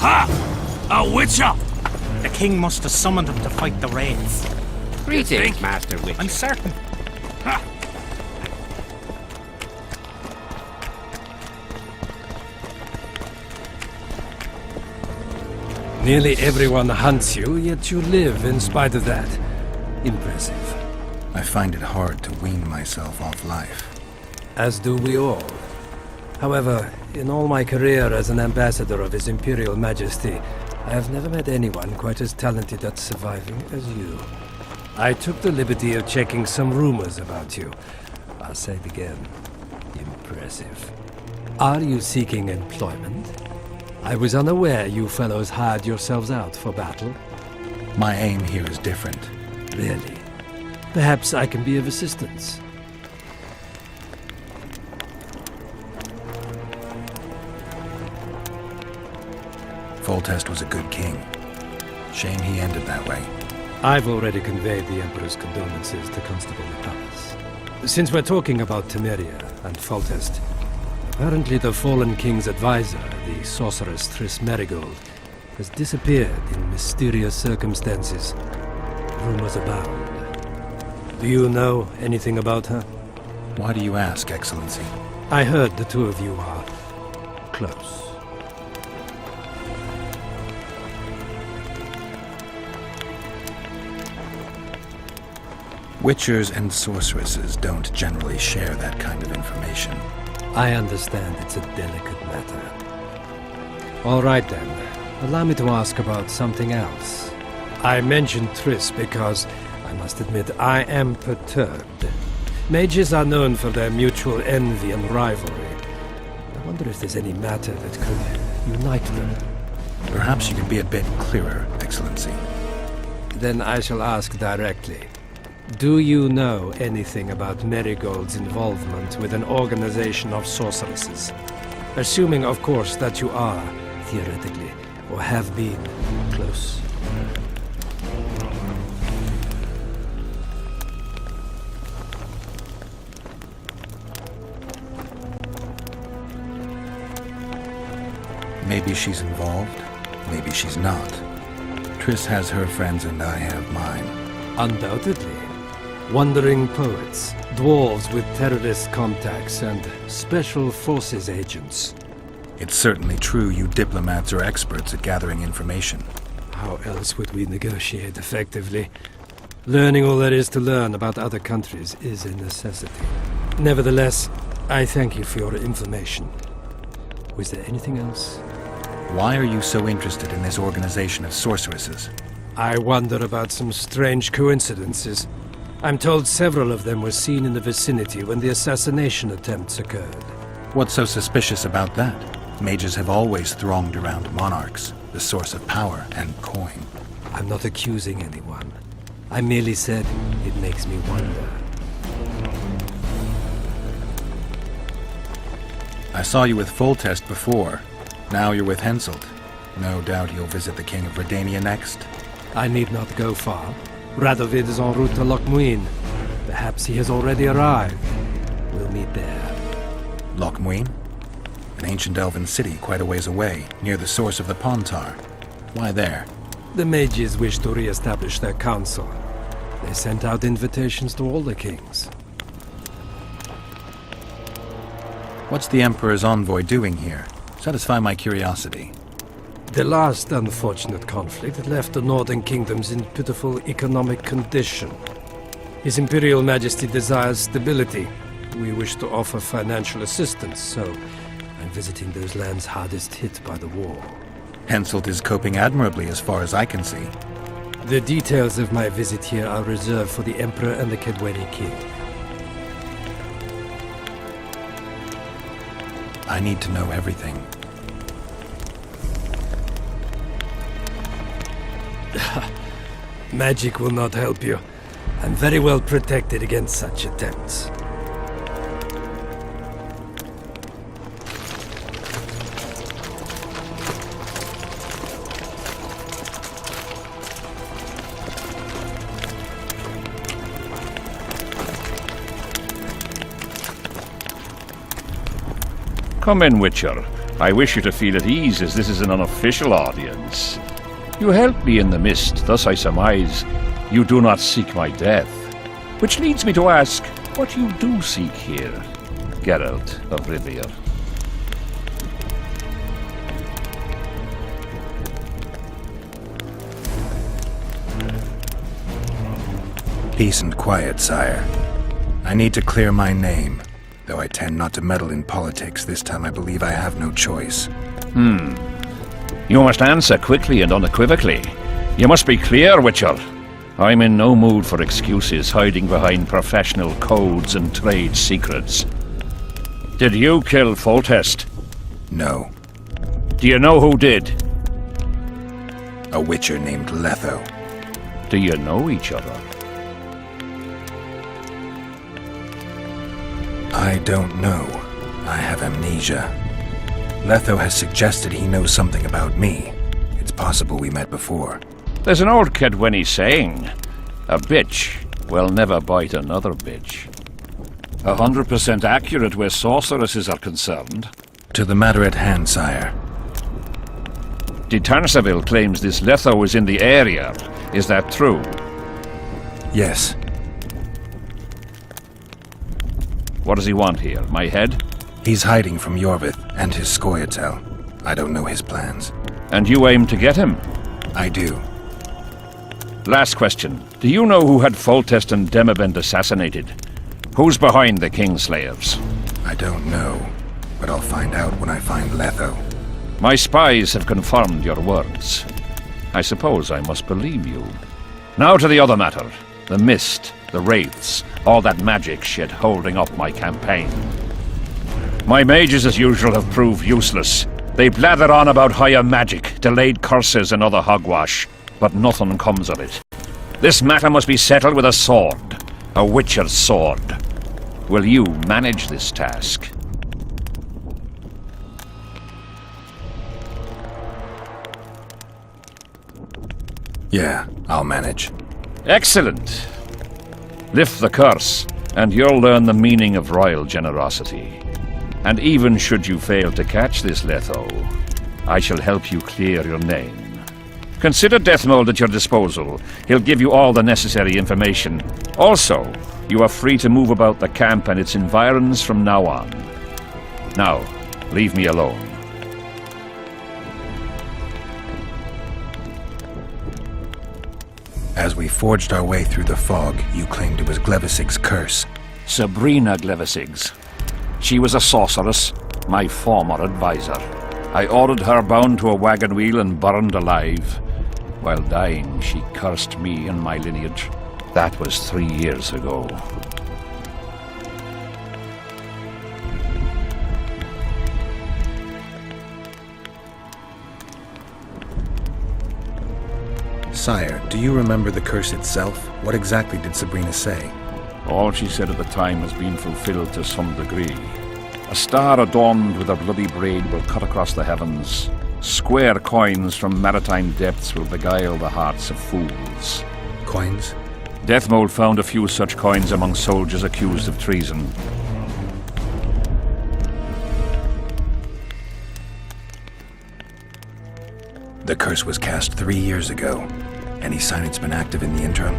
Ha! A witcher! The king must have summoned him to fight the raids. Greetings, Master Witcher. I'm certain. Ha! Nearly everyone hunts you, yet you live in spite of that. Impressive. I find it hard to wean myself off life. As do we all. However, in all my career as an ambassador of His Imperial Majesty, I have never met anyone quite as talented at surviving as you. I took the liberty of checking some rumors about you. I'll say it again. Impressive. Are you seeking employment? I was unaware you fellows hired yourselves out for battle. My aim here is different. Really? Perhaps I can be of assistance. Foltest was a good king. Shame he ended that way. I've already conveyed the Emperor's condolences to Constable Nicholas. Since we're talking about Temeria and Foltest, apparently the fallen king's advisor, the sorceress Triss Merigold, has disappeared in mysterious circumstances. Rumors abound. Do you know anything about her? Why do you ask, Excellency? I heard the two of you are close. Witchers and sorceresses don't generally share that kind of information. I understand it's a delicate matter. All right then. Allow me to ask about something else. I mentioned Triss because, I must admit, I am perturbed. Mages are known for their mutual envy and rivalry. I wonder if there's any matter that could unite them. Perhaps you could be a bit clearer, Excellency. Then I shall ask directly. Do you know anything about Merigold's involvement with an organization of sorceresses? Assuming, of course, that you are, theoretically, or have been, close. Maybe she's involved, maybe she's not. Triss has her friends and I have mine. Undoubtedly. Wandering poets, dwarves with terrorist contacts, and special forces agents. It's certainly true you diplomats are experts at gathering information. How else would we negotiate effectively? Learning all there is to learn about other countries is a necessity. Nevertheless, I thank you for your information. Was there anything else? Why are you so interested in this organization of sorceresses? I wonder about some strange coincidences. I'm told several of them were seen in the vicinity when the assassination attempts occurred. What's so suspicious about that? Mages have always thronged around monarchs, the source of power and coin. I'm not accusing anyone. I merely said it makes me wonder. I saw you with Foltest before. Now you're with Henselt. No doubt you'll visit the King of Redania next. I need not go far. Radovid is en route to Lochmuin. Perhaps he has already arrived. We'll meet there. Lochmuin? An ancient elven city quite a ways away, near the source of the Pontar. Why there? The mages wish to re-establish their council. They sent out invitations to all the kings. What's the Emperor's envoy doing here? Satisfy my curiosity. The last unfortunate conflict left the northern kingdoms in pitiful economic condition. His Imperial Majesty desires stability. We wish to offer financial assistance, so I'm visiting those lands hardest hit by the war. Henselt is coping admirably as far as I can see. The details of my visit here are reserved for the Emperor and the Kedweni King. I need to know everything. Magic will not help you. I'm very well protected against such attempts. Come in, Witcher. I wish you to feel at ease, as this is an unofficial audience. You helped me in the mist, thus I surmise you do not seek my death. Which leads me to ask what you do seek here, Geralt of Rivia. Peace and quiet, sire. I need to clear my name. Though I tend not to meddle in politics, this time I believe I have no choice. You must answer quickly and unequivocally. You must be clear, Witcher. I'm in no mood for excuses hiding behind professional codes and trade secrets. Did you kill Foltest? No. Do you know who did? A witcher named Letho. Do you know each other? I don't know. I have amnesia. Letho has suggested he knows something about me. It's possible we met before. There's an old Kedwenny saying, a bitch will never bite another bitch. 100% accurate where sorceresses are concerned. To the matter at hand, sire. De Tanseville claims this Letho is in the area. Is that true? Yes. What does he want here? My head? He's hiding from Yorvith and his Scoia'tael. I don't know his plans. And you aim to get him? I do. Last question. Do you know who had Foltest and Demavend assassinated? Who's behind the Kingslayers? I don't know, but I'll find out when I find Letho. My spies have confirmed your words. I suppose I must believe you. Now to the other matter. The mist, the wraiths, all that magic shit holding up my campaign. My mages, as usual, have proved useless. They blather on about higher magic, delayed curses and other hogwash, but nothing comes of it. This matter must be settled with a sword. A witcher's sword. Will you manage this task? Yeah, I'll manage. Excellent. Lift the curse, and you'll learn the meaning of royal generosity. And even should you fail to catch this Letho, I shall help you clear your name. Consider Deathmold at your disposal. He'll give you all the necessary information. Also, you are free to move about the camp and its environs from now on. Now, leave me alone. As we forged our way through the fog, you claimed it was Glevisig's curse. Sabrina Glevisig's. She was a sorceress, my former advisor. I ordered her bound to a wagon wheel and burned alive. While dying, she cursed me and my lineage. That was 3 years ago. Sire, do you remember the curse itself? What exactly did Sabrina say? All she said at the time has been fulfilled to some degree. A star adorned with a bloody braid will cut across the heavens. Square coins from maritime depths will beguile the hearts of fools. Coins? Deathmold found a few such coins among soldiers accused of treason. The curse was cast 3 years ago. Any sign it's been active in the interim?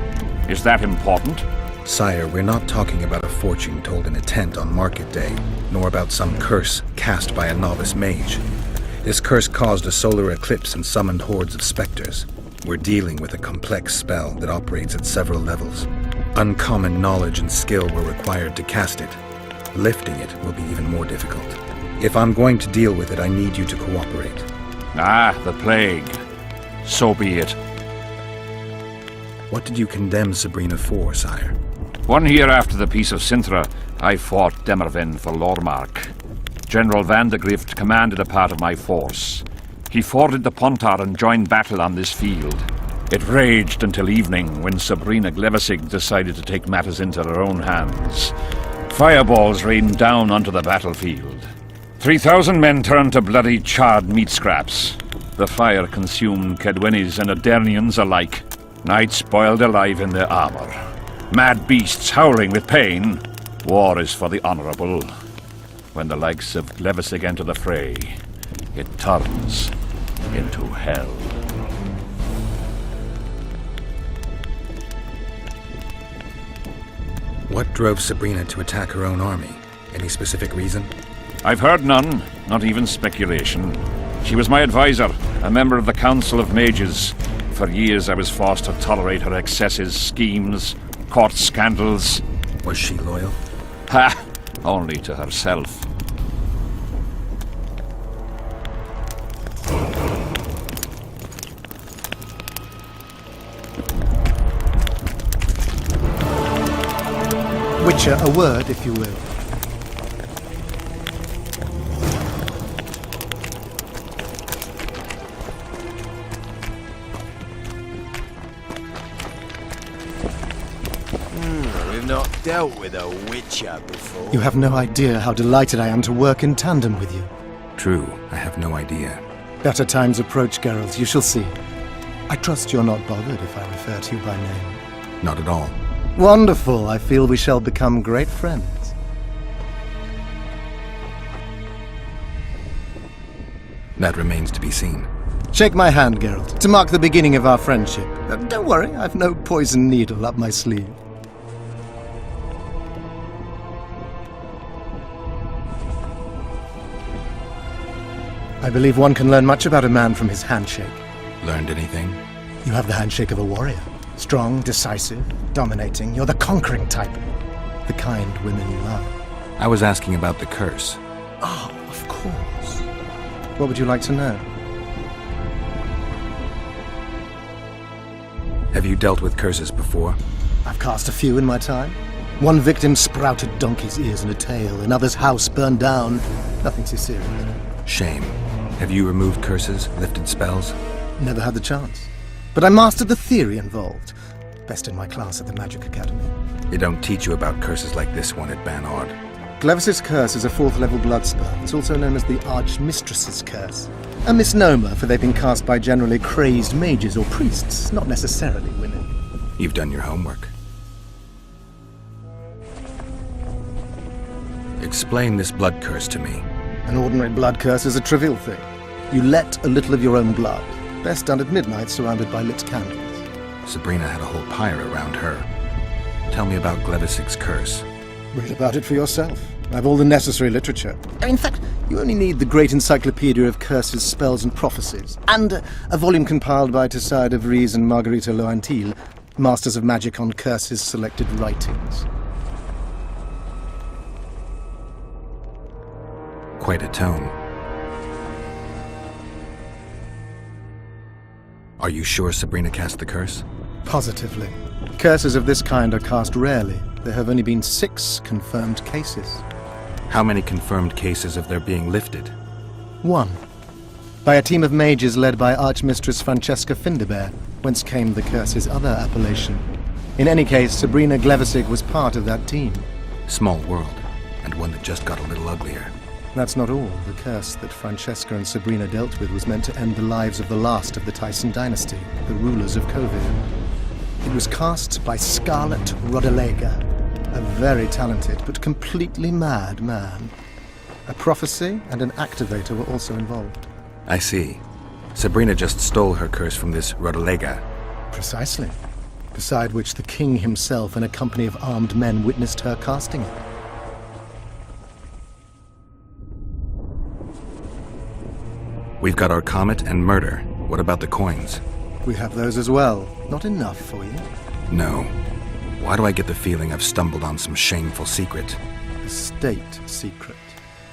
Is that important? Sire, we're not talking about a fortune told in a tent on market day, nor about some curse cast by a novice mage. This curse caused a solar eclipse and summoned hordes of specters. We're dealing with a complex spell that operates at several levels. Uncommon knowledge and skill were required to cast it. Lifting it will be even more difficult. If I'm going to deal with it, I need you to cooperate. Ah, the plague. So be it. What did you condemn Sabrina for, sire? 1 year after the Peace of Sintra, I fought Demerven for Lormark. General Vandegrift commanded a part of my force. He forded the Pontar and joined battle on this field. It raged until evening, when Sabrina Glevisig decided to take matters into her own hands. Fireballs rained down onto the battlefield. 3,000 men turned to bloody charred meat scraps. The fire consumed Kedwennies and Adernians alike. Knights boiled alive in their armor. Mad beasts howling with pain. War is for the honorable. When the likes of Glevisig enter the fray, it turns into hell. What drove Sabrina to attack her own army? Any specific reason? I've heard none, not even speculation. She was my advisor, a member of the Council of Mages. For years I was forced to tolerate her excesses, schemes, court scandals. Was she loyal? Ha! Only to herself. Witcher, a word, if you will. We've not dealt with a Witcher before. You have no idea how delighted I am to work in tandem with you. True, I have no idea. Better times approach, Geralt, you shall see. I trust you're not bothered if I refer to you by name. Not at all. Wonderful, I feel we shall become great friends. That remains to be seen. Shake my hand, Geralt, to mark the beginning of our friendship. Don't worry, I've no poison needle up my sleeve. I believe one can learn much about a man from his handshake. Learned anything? You have the handshake of a warrior. Strong, decisive, dominating. You're the conquering type. The kind women love. I was asking about the curse. Oh, of course. What would you like to know? Have you dealt with curses before? I've cast a few in my time. One victim sprouted donkey's ears and a tail. Another's house burned down. Nothing too serious. Shame. Have you removed curses, lifted spells? Never had the chance. But I mastered the theory involved. Best in my class at the Magic Academy. They don't teach you about curses like this one at Banord. Glevis's curse is a 4th level blood spell. It's also known as the Archmistress's curse. A misnomer, for they've been cast by generally crazed mages or priests, not necessarily women. You've done your homework. Explain this blood curse to me. An ordinary blood curse is a trivial thing. You let a little of your own blood. Best done at midnight, surrounded by lit candles. Sabrina had a whole pyre around her. Tell me about Glevis's curse. Read about it for yourself. I have all the necessary literature. In fact, you only need the great encyclopedia of curses, spells, and prophecies, and a volume compiled by Tessard de Vries and Margarita Loantil, Masters of Magic on Curses Selected Writings. Quite a tome. Are you sure Sabrina cast the curse? Positively. Curses of this kind are cast rarely. There have only been 6 confirmed cases. How many confirmed cases of their being lifted? 1. By a team of mages led by Archmistress Francesca Finderbear, whence came the curse's other appellation. In any case, Sabrina Glevissig was part of that team. Small world, and one that just got a little uglier. That's not all. The curse that Francesca and Sabrina dealt with was meant to end the lives of the last of the Tyson dynasty, the rulers of Kovir. It was cast by Scarlet Rodalega, a very talented but completely mad man. A prophecy and an activator were also involved. I see. Sabrina just stole her curse from this Rodalega. Precisely. Beside which the king himself and a company of armed men witnessed her casting it. We've got our comet and murder. What about the coins? We have those as well. Not enough for you. No. Why do I get the feeling I've stumbled on some shameful secret? A state secret.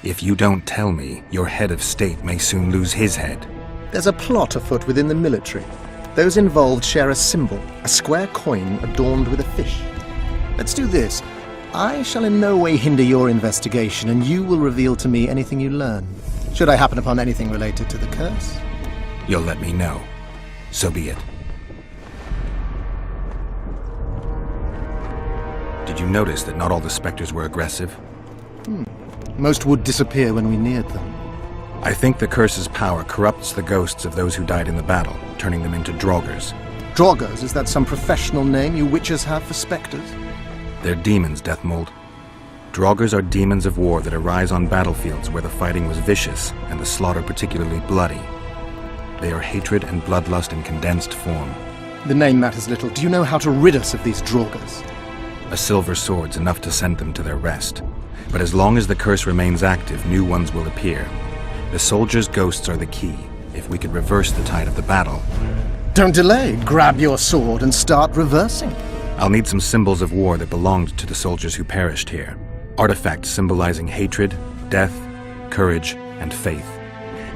If you don't tell me, your head of state may soon lose his head. There's a plot afoot within the military. Those involved share a symbol, a square coin adorned with a fish. Let's do this. I shall in no way hinder your investigation, and you will reveal to me anything you learn. Should I happen upon anything related to the curse? You'll let me know. So be it. Did you notice that not all the specters were aggressive? Most would disappear when we neared them. I think the curse's power corrupts the ghosts of those who died in the battle, turning them into draugrs. Draugrs, is that some professional name you witches have for specters? They're demons, Deathmold. Draugrs are demons of war that arise on battlefields where the fighting was vicious and the slaughter particularly bloody. They are hatred and bloodlust in condensed form. The name matters little. Do you know how to rid us of these Draugrs? A silver sword's enough to send them to their rest. But as long as the curse remains active, new ones will appear. The soldiers' ghosts are the key. If we could reverse the tide of the battle... Don't delay. Grab your sword and start reversing. I'll need some symbols of war that belonged to the soldiers who perished here. Artifacts symbolizing hatred, death, courage, and faith.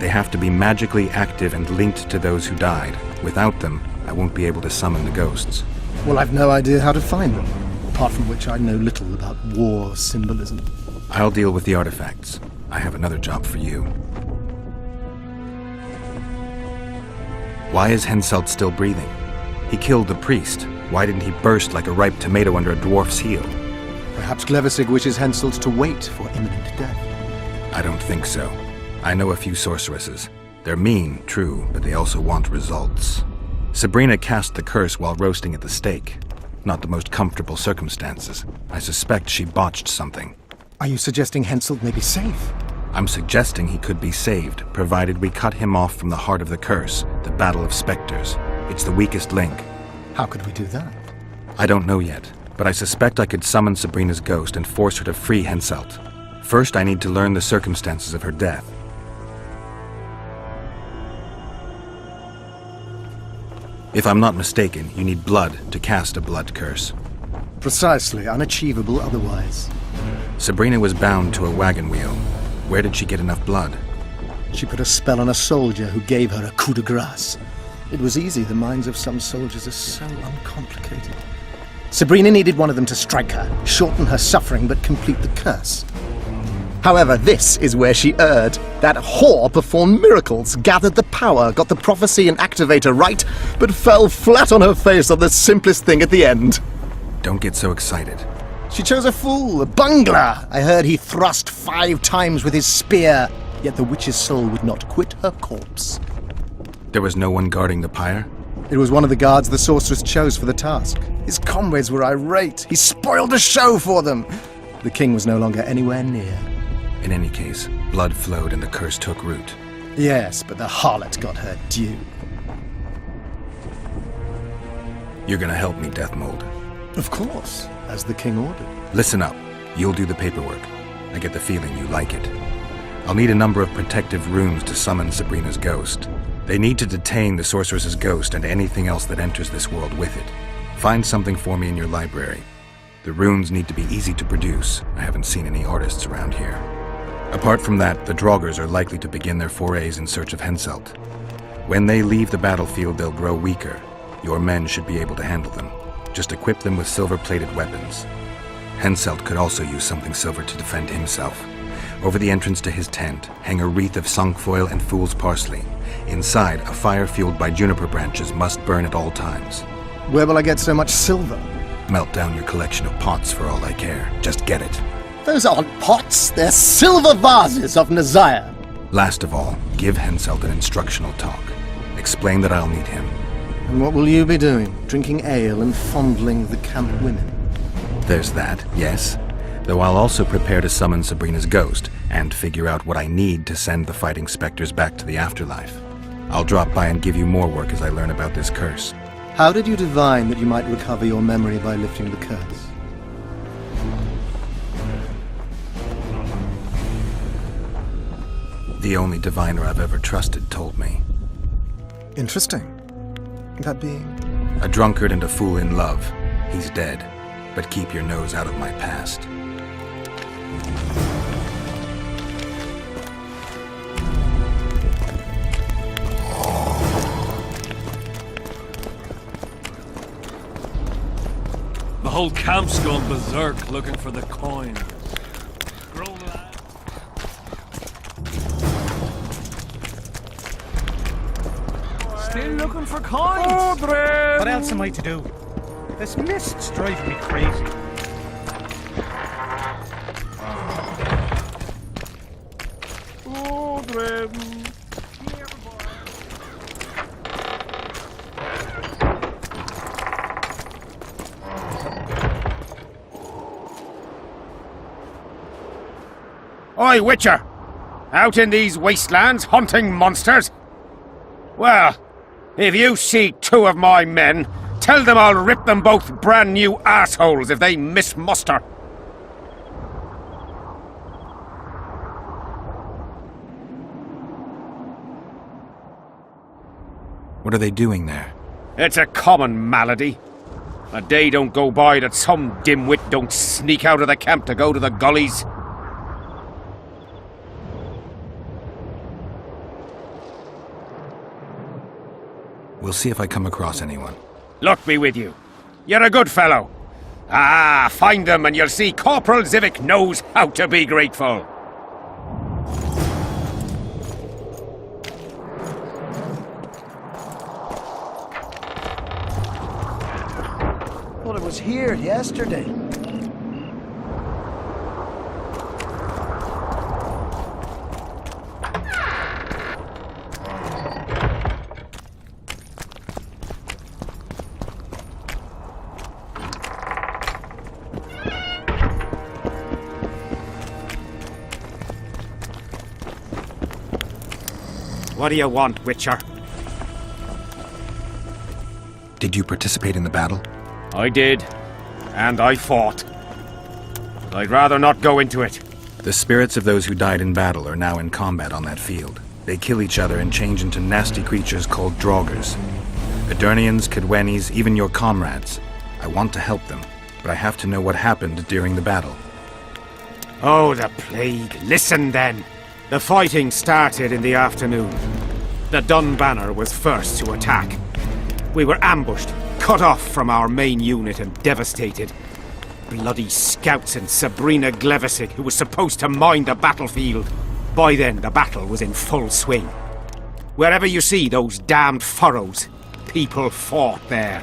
They have to be magically active and linked to those who died. Without them, I won't be able to summon the ghosts. Well, I've no idea how to find them. Apart from which I know little about war symbolism. I'll deal with the artifacts. I have another job for you. Why is Henselt still breathing? He killed the priest. Why didn't he burst like a ripe tomato under a dwarf's heel? Perhaps Glevissig wishes Henselt to wait for imminent death. I don't think so. I know a few sorceresses. They're mean, true, but they also want results. Sabrina cast the curse while roasting at the stake. Not the most comfortable circumstances. I suspect she botched something. Are you suggesting Henselt may be safe? I'm suggesting he could be saved, provided we cut him off from the heart of the curse, the Battle of Spectres. It's the weakest link. How could we do that? I don't know yet, but I suspect I could summon Sabrina's ghost and force her to free Henselt. First, I need to learn the circumstances of her death. If I'm not mistaken, you need blood to cast a blood curse. Precisely, unachievable otherwise. Sabrina was bound to a wagon wheel. Where did she get enough blood? She put a spell on a soldier who gave her a coup de grace. It was easy, the minds of some soldiers are so uncomplicated. Sabrina needed one of them to strike her, shorten her suffering, but complete the curse. However, this is where she erred. That whore performed miracles, gathered the power, got the prophecy and activator right, but fell flat on her face on the simplest thing at the end. Don't get so excited. She chose a fool, a bungler. I heard he thrust 5 times with his spear, yet the witch's soul would not quit her corpse. There was no one guarding the pyre? It was one of the guards the sorceress chose for the task. His comrades were irate. He spoiled the show for them. The king was no longer anywhere near. In any case, blood flowed and the curse took root. Yes, but the harlot got her due. You're gonna help me, Death Mold. Of course, as the king ordered. Listen up. You'll do the paperwork. I get the feeling you like it. I'll need a number of protective runes to summon Sabrina's ghost. They need to detain the sorceress's ghost and anything else that enters this world with it. Find something for me in your library. The runes need to be easy to produce. I haven't seen any artists around here. Apart from that, the Draugrs are likely to begin their forays in search of Henselt. When they leave the battlefield, they'll grow weaker. Your men should be able to handle them. Just equip them with silver-plated weapons. Henselt could also use something silver to defend himself. Over the entrance to his tent, hang a wreath of cinquefoil and fool's parsley. Inside, a fire fueled by juniper branches must burn at all times. Where will I get so much silver? Melt down your collection of pots for all I care. Just get it. Those aren't pots, they're silver vases of Nazaya. Last of all, give Henselt an instructional talk. Explain that I'll need him. And what will you be doing? Drinking ale and fondling the camp women? There's that, yes. Though I'll also prepare to summon Sabrina's ghost and figure out what I need to send the fighting specters back to the afterlife. I'll drop by and give you more work as I learn about this curse. How did you divine that you might recover your memory by lifting the curse? The only diviner I've ever trusted told me. Interesting. That being? A drunkard and a fool in love. He's dead. But keep your nose out of my past. The whole camp's gone berserk looking for the coin. Still looking for coins? What else am I to do? This mist's driving me crazy. Oi, Witcher! Out in these wastelands hunting monsters? Well, if you see two of my men, tell them I'll rip them both brand new assholes if they miss muster. What are they doing there? It's a common malady. A day don't go by that some dimwit don't sneak out of the camp to go to the gullies. We'll see if I come across anyone. Luck be with you. You're a good fellow. Ah, find them and you'll see Corporal Zivik knows how to be grateful. Well, it was here yesterday. What do you want, Witcher? Did you participate in the battle? I did, and I fought. But I'd rather not go into it. The spirits of those who died in battle are now in combat on that field. They kill each other and change into nasty creatures called Draugrs. Eternians, Kedwenis, even your comrades. I want to help them, but I have to know what happened during the battle. Oh, the plague. Listen then. The fighting started in the afternoon. The Dun Banner was first to attack. We were ambushed, cut off from our main unit and devastated. Bloody scouts and Sabrina Glevisic, who was supposed to mind the battlefield. By then, the battle was in full swing. Wherever you see those damned furrows, people fought there.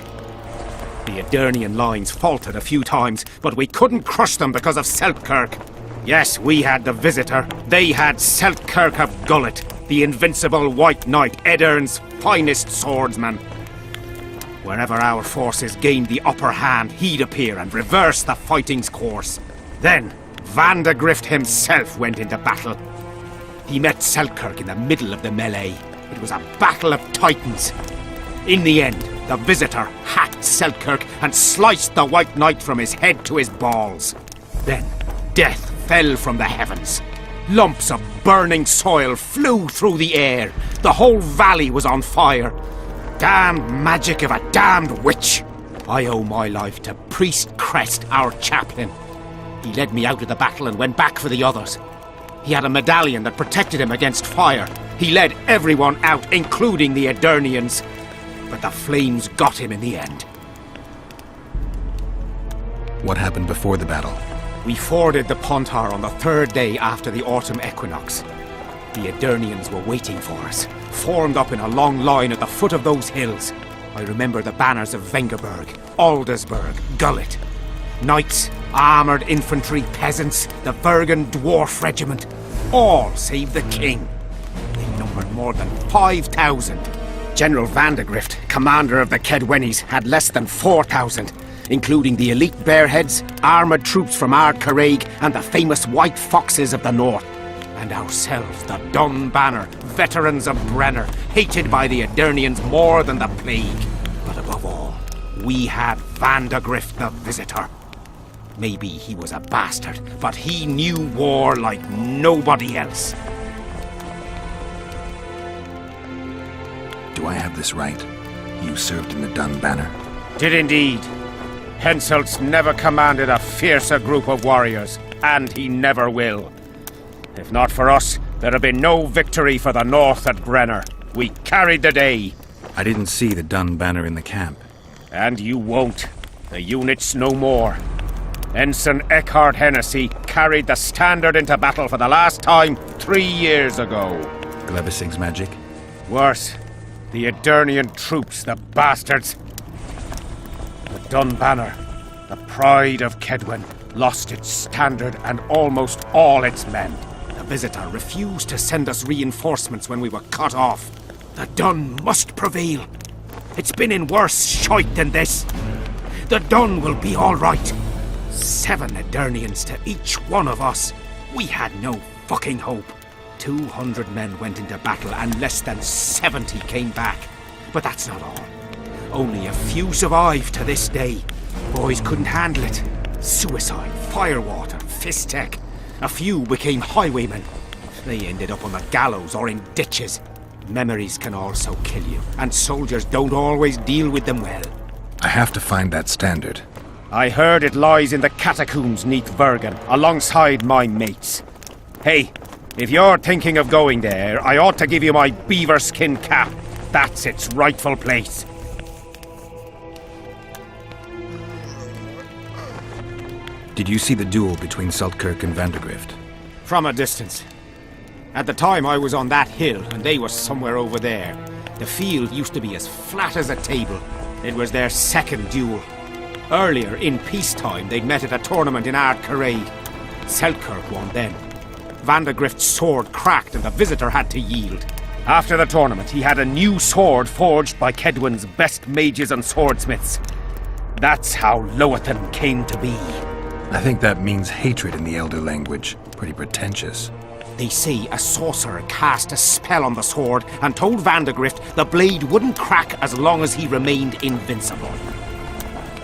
The Edirnian lines faltered a few times, but we couldn't crush them because of Selkirk. Yes, we had the Visitor. They had Selkirk of Gullet, the invincible White Knight, Edern's finest swordsman. Wherever our forces gained the upper hand, he'd appear and reverse the fighting's course. Then, Vandegrift himself went into battle. He met Selkirk in the middle of the melee. It was a battle of titans. In the end, the Visitor hacked Selkirk and sliced the White Knight from his head to his balls. Then, death fell from the heavens. Lumps of burning soil flew through the air. The whole valley was on fire. Damned magic of a damned witch! I owe my life to Priest Crest, our chaplain. He led me out of the battle and went back for the others. He had a medallion that protected him against fire. He led everyone out, including the Edirnians. But the flames got him in the end. What happened before the battle? We forded the Pontar on the third day after the autumn equinox. The Edirnians were waiting for us, formed up in a long line at the foot of those hills. I remember the banners of Vengerberg, Aldersburg, Gullet. Knights, armoured infantry, peasants, the Bergen Dwarf Regiment, all save the king. They numbered more than 5,000. General Vandegrift, commander of the Kedwenis, had less than 4,000. Including the elite Bearheads, armoured troops from Ard Caraig, and the famous White Foxes of the North. And ourselves, the Dun Banner, veterans of Brenner, hated by the Edirnians more than the plague. But above all, we had Vandegrift the Visitor. Maybe he was a bastard, but he knew war like nobody else. Do I have this right? You served in the Dun Banner? Did indeed. Henselt's never commanded a fiercer group of warriors, and he never will. If not for us, there'd have been no victory for the North at Brenner. We carried the day. I didn't see the Dun Banner in the camp. And you won't. The unit's no more. Ensign Eckhard Hennessy carried the standard into battle for the last time 3 years ago. Glevisig's magic? Worse. The Edirnian troops, the bastards. The Dun Banner, the pride of Kedwen, lost its standard and almost all its men. The Visitor refused to send us reinforcements when we were cut off. The Dun must prevail. It's been in worse shite than this. The Dun will be all right. 7 Edirnians to each one of us. We had no fucking hope. 200 men went into battle and less than 70 came back. But that's not all. Only a few survived to this day. Boys couldn't handle it. Suicide, firewater, fist tech. A few became highwaymen. They ended up on the gallows or in ditches. Memories can also kill you, and soldiers don't always deal with them well. I have to find that standard. I heard it lies in the catacombs neath Bergen, alongside my mates. Hey, if you're thinking of going there, I ought to give you my beaver skin cap. That's its rightful place. Did you see the duel between Seltkirk and Vandergrift? From a distance. At the time I was on that hill, and they were somewhere over there. The field used to be as flat as a table. It was their second duel. Earlier, in peacetime, they'd met at a tournament in Ard Karade. Seltkirk won then. Vandergrift's sword cracked and the visitor had to yield. After the tournament, he had a new sword forged by Kedwin's best mages and swordsmiths. That's how Loathan came to be. I think that means hatred in the Elder language. Pretty pretentious. They say a sorcerer cast a spell on the sword and told Vandergrift the blade wouldn't crack as long as he remained invincible.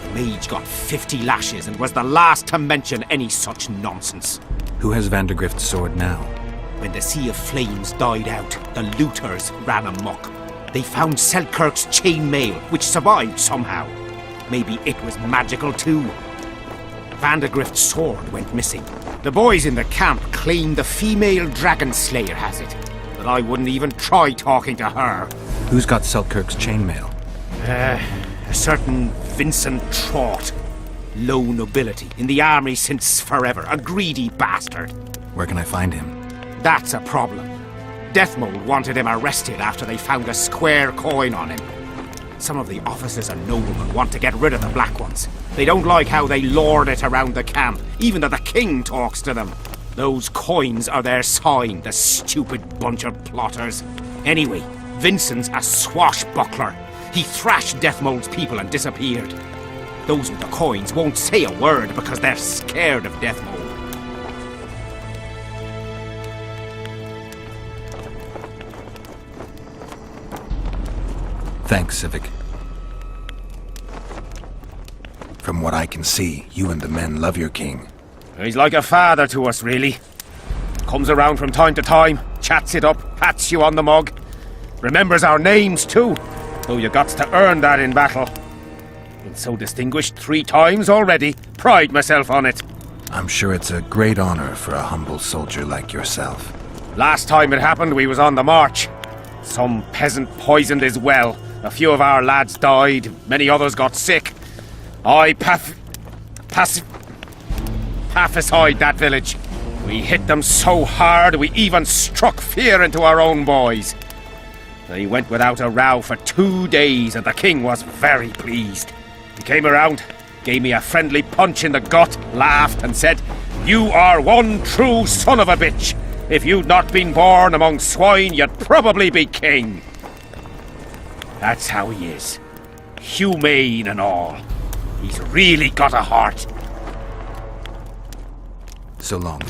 The mage got 50 lashes and was the last to mention any such nonsense. Who has Vandergrift's sword now? When the Sea of Flames died out, the looters ran amok. They found Seltkirk's chainmail, which survived somehow. Maybe it was magical too. Vandergrift's sword went missing. The boys in the camp claim the female dragon slayer has it, but I wouldn't even try talking to her. Who's got Seltkirk's chainmail? A certain Vincent Trott. Low nobility, in the army since forever, a greedy bastard. Where can I find him? That's a problem. Deathmold wanted him arrested after they found a square coin on him. Some of the officers and noblemen want to get rid of the black ones. They don't like how they lord it around the camp, even though the king talks to them. Those coins are their sign, the stupid bunch of plotters. Anyway, Vincent's a swashbuckler. He thrashed Deathmold's people and disappeared. Those with the coins won't say a word because they're scared of Deathmold. Thanks, Civic. From what I can see, you and the men love your king. He's like a father to us, really. Comes around from time to time, chats it up, pats you on the mug. Remembers our names, too, though you got to earn that in battle. Been so distinguished 3 times already. Pride myself on it. I'm sure it's a great honor for a humble soldier like yourself. Last time it happened, we was on the march. Some peasant poisoned his well. A few of our lads died, many others got sick. I pacified that village. We hit them so hard, we even struck fear into our own boys. They went without a row for 2 days, and the king was very pleased. He came around, gave me a friendly punch in the gut, laughed, and said, "You are one true son of a bitch. If you'd not been born among swine, you'd probably be king." That's how he is. Humane and all. He's really got a heart. So long.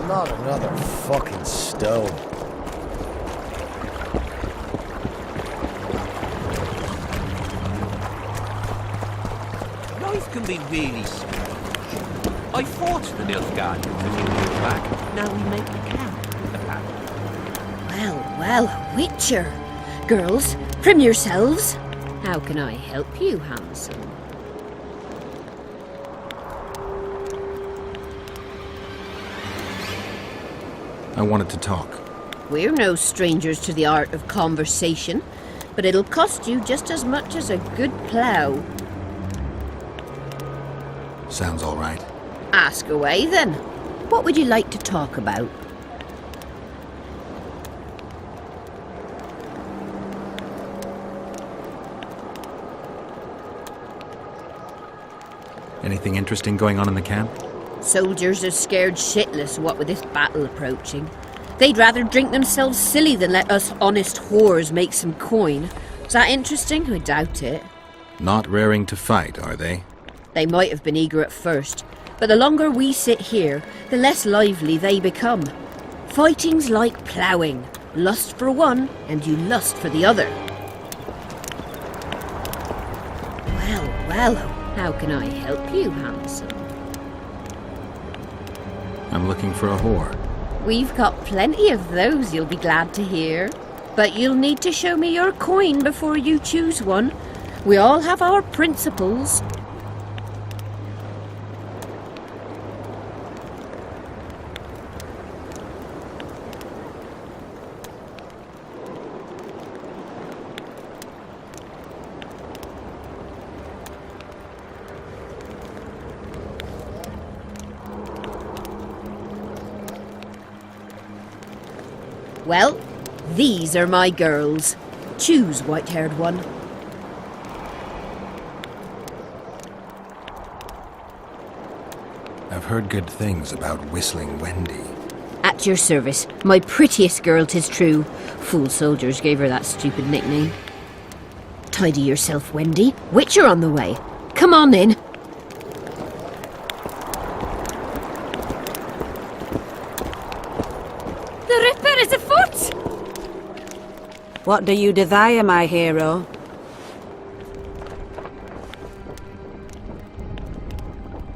Not another fucking stone. Life can be really strange. I fought the Nilfgaard a few years back. Now we make the camp with the pattern. Well, well, Witcher. Girls, prim yourselves. How can I help you, handsome? I wanted to talk. We're no strangers to the art of conversation, but it'll cost you just as much as a good plough. Sounds all right. Ask away, then. What would you like to talk about? Anything interesting going on in the camp? Soldiers are scared shitless what with this battle approaching. They'd rather drink themselves silly than let us honest whores make some coin. Is that interesting? I doubt it. Not raring to fight, are they? They might have been eager at first, but the longer we sit here, the less lively they become. Fighting's like ploughing. Lust for one, and you lust for the other. Well, how can I help you, handsome? I'm looking for a whore. We've got plenty of those, you'll be glad to hear. But you'll need to show me your coin before you choose one. We all have our principles. Well, these are my girls. Choose, white-haired one. I've heard good things about Whistling Wendy. At your service, my prettiest girl, 'tis true. Fool soldiers gave her that stupid nickname. Tidy yourself, Wendy. Witcher on the way. Come on in. The Ripper is afoot! What do you desire, my hero?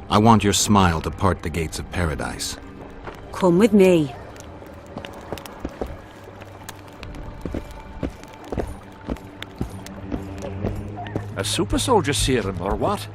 I want your smile to part the gates of paradise. Come with me. A super soldier serum, or what?